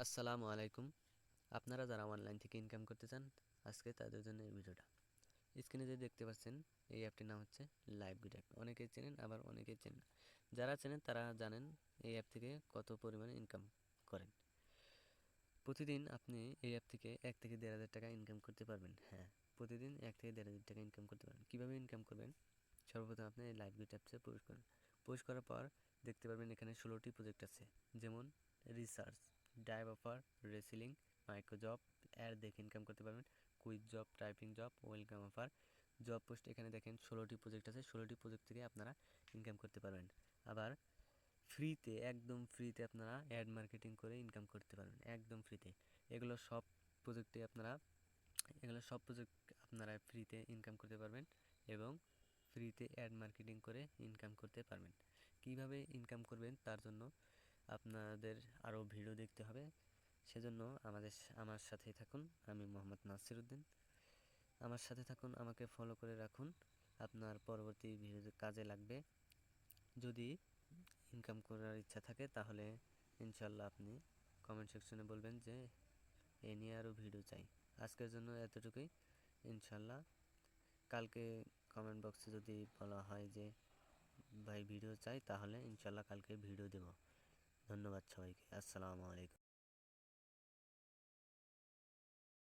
আসসালামু আলাইকুম। আপনারা যারা অনলাইন থেকে ইনকাম করতে চান, আজকে তাদের জন্য এই ভিডিওটা। স্ক্রিনে যে দেখতে পাচ্ছেন, এই অ্যাপটির নাম হচ্ছে লাইভবিট অ্যাপ। অনেকেই চেনেন, আবার অনেকেই চেনেন না। যারা চেনেন তারা জানেন এই অ্যাপ থেকে কত পরিমাণে ইনকাম করেন। প্রতিদিন আপনি এই অ্যাপ থেকে 1 থেকে 1.5 হাজার টাকা ইনকাম করতে পারবেন। হ্যাঁ, প্রতিদিন 1 থেকে 1.5 হাজার টাকা ইনকাম করতে পারবেন। কীভাবে ইনকাম করবেন? সর্বপ্রথম আপনি এই লাইভবিট অ্যাপসে প্রবেশ করেন। প্রবেশ করার পর দেখতে পারবেন এখানে 16টি প্রজেক্ট আছে, যেমন research, developer, reselling, micro job. Ad দেখে ইনকাম করতে পারবেন। Quick job, typing job, welcome offer, job post. এখানে দেখেন 16টি প্রজেক্ট আছে। 16টি প্রজেক্ট থেকে আপনারা ইনকাম করতে পারবেন। আবার ফ্রিতে, একদম ফ্রিতে আপনারা অ্যাড মার্কেটিং করে ইনকাম করতে পারবেন, একদম ফ্রিতে। এগুলো সব প্রজেক্টে আপনারা এগুলো সব প্রজেক্ট আপনারা ফ্রিতে ইনকাম করতে পারবেন এবং ফ্রিতে অ্যাড মার্কেটিং করে ইনকাম করতে পারবেন। কিভাবে ইনকাম করবেন তার জন্য আপনাদের আরও ভিডিও দেখতে হবে। সেজন্য আমার সাথেই থাকুন। আমি মোহাম্মদ নাসির উদ্দিন। আমার সাথে থাকুন, আমাকে ফলো করে রাখুন। আপনার পরবর্তী ভিডিওতে কাজে লাগবে। যদি ইনকাম করার ইচ্ছা থাকে তাহলে ইনশাল্লাহ আপনি কমেন্ট সেকশনে বলবেন যে এ নিয়ে আরও ভিডিও চাই। আজকের জন্য এতটুকুই। ইনশাল্লাহ কালকে কমেন্ট বক্সে যদি বলা হয় যে ভাই ভিডিও চাই, তাহলে ইনশাল্লাহ কালকে ভিডিও দেব। ধন্যবাদ সবাইকে। আসসালামু আলাইকুম।